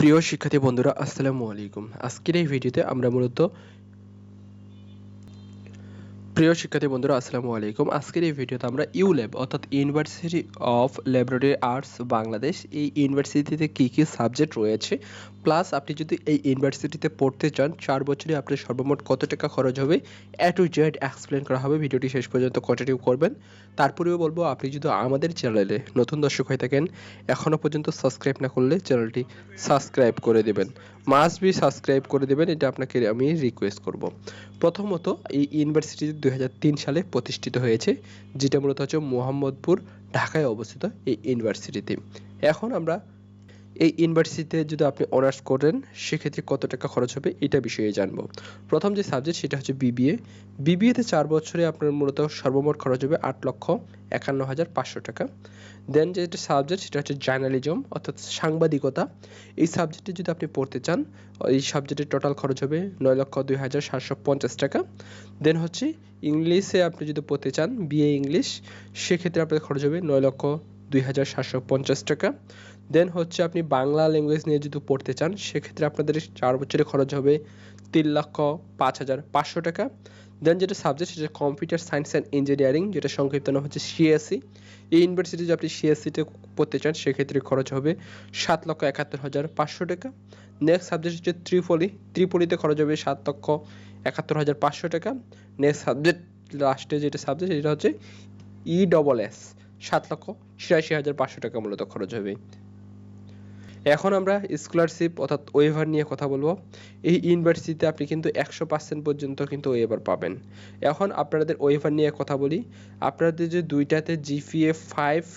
প্রিয় শিক্ষার্থী বন্ধুরা, আসসালামু আলাইকুম। আজকের এই ভিডিওতে আমরা মূলত আজকের এই ভিডিওতে আমরা ইউল্যাব অর্থাৎ university of laboratory arts Bangladesh, এই ইউনিভার্সিটিতে কি কি সাবজেক্ট রয়েছে, প্লাস আপনি যদি এই ইউনিভার্সিটিতে পড়তে চান 4 বছরে আপনার সর্বমোট কত টাকা খরচ হবে, এ টু জেড এক্সপ্লেন করা হবে। ভিডিওটি শেষ পর্যন্ত কন্টিনিউ করবেন। তারপরেও বলবো, আপনি যদি আমাদের চ্যানেলে নতুন দর্শক হয়ে থাকেন, এখনও পর্যন্ত সাবস্ক্রাইব না করলে চ্যানেলটি সাবস্ক্রাইব করে দেবেন। মাস্ট বি সাবস্ক্রাইব করে দেবেন, এটা আপনাকে আমি রিকোয়েস্ট করব। প্রথমত, এই ইউনিভার্সিটি 2003 সালে প্রতিষ্ঠিত হয়েছে, যেটা মূলত হচ্ছে মোহাম্মদপুর, ঢাকায় অবস্থিত এই ইউনিভার্সিটিতে। এখন আমরা এই ইউনিভার্সিটিতে যদি আপনি অনার্স করেন, সেক্ষেত্রে কত টাকা খরচ হবে এটা বিষয়ে জানবো। প্রথম যে সাবজেক্ট সেটা হচ্ছে বিবিএ। বিবিএতে 4 বছরে আপনার মূলত সর্বমোট খরচ হবে 8,51,500 টাকা। দেন যেটা সাবজেক্ট সেটা হচ্ছে জার্নালিজম অর্থাৎ সাংবাদিকতা। এই সাবজেক্টে যদি আপনি পড়তে চান, এই সাবজেক্টের টোটাল খরচ হবে 9,02,750 টাকা। দেন হচ্ছে ইংলিশে আপনি যদি পড়তে চান, বিএ ইংলিশ, সেক্ষেত্রে আপনার খরচ হবে 9,02,750 টাকা। দেন হচ্ছে আপনি বাংলা ল্যাঙ্গুয়েজ নিয়ে যদি পড়তে চান, সেক্ষেত্রে আপনাদের 4 বছরে খরচ হবে 3,05,500 টাকা। দেন যেটা সাবজেক্ট সেটা কম্পিউটার সায়েন্স অ্যান্ড ইঞ্জিনিয়ারিং, যেটা সংক্ষিপ্ত নাম হচ্ছে সিএসসি। এই ইউনিভার্সিটি যদি আপনি সিএসসিতে পড়তে চান, সেক্ষেত্রে খরচ হবে 7,71,500 টাকা। নেক্সট সাবজেক্ট হচ্ছে ত্রিপলিতে খরচ হবে 7,71,500 টাকা। নেক্সট সাবজেক্ট, লাস্টে যেটা সাবজেক্ট সেটা হচ্ছে ইডবলএস, 7,86,500 টাকা মূলত খরচ হবে। এখন আমরা স্কলারশিপ অর্থাৎ ওয়েভার নিয়ে কথা বলবো। এই ইউনিভার্সিটিতে আপনি কিন্তু 100% পর্যন্ত কিন্তু ওয়েভার পাবেন। এখন আপনাদের ওয়েভার নিয়ে কথা বলি। আপনাদের যে দুইটাতে জিপিএ 5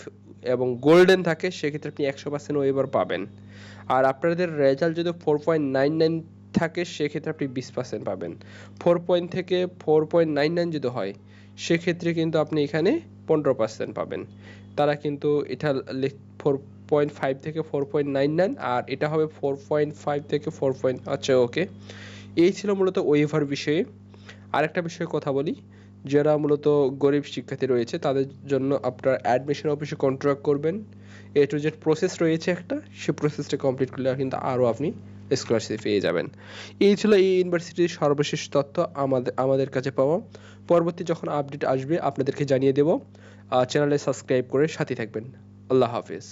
এবং গোল্ডেন থাকে, সেক্ষেত্রে আপনি 100% ওয়েভার পাবেন। আর আপনাদের রেজাল্ট যদি 4.99 থাকে, সেক্ষেত্রে আপনি 20% পাবেন। 4 থেকে 4.99 যদি হয়, সেক্ষেত্রে কিন্তু আপনি এখানে 15% পাবেন। তারা কিন্তু এটা 4.5 থেকে 4.99, আর এটা হবে 4.5 থেকে 4. আচ্ছা, ওকে। এই ছিল মূলত ওয়েভার বিষয়ে। আরেকটা বিষয়ে কথা বলি, যারা মূলত গরিব শিক্ষার্থী রয়েছে, তাদের জন্য আপনার অ্যাডমিশন অফিসে কন্ট্রাক্ট করবেন। এ টু জেড প্রসেস রয়েছে একটা, সে প্রসেসটা কমপ্লিট করলে কিন্তু আরও আপনি স্কলারশিপ পেয়ে যাবেন। এই ছিল এই ইউনিভার্সিটির সর্বশেষ তথ্য আমাদের কাছে পাওয়া। পরবর্তী যখন আপডেট আসবে আপনাদেরকে জানিয়ে দেব। চ্যানেলে সাবস্ক্রাইব করে সাথে থাকবেন। আল্লাহ হাফেজ।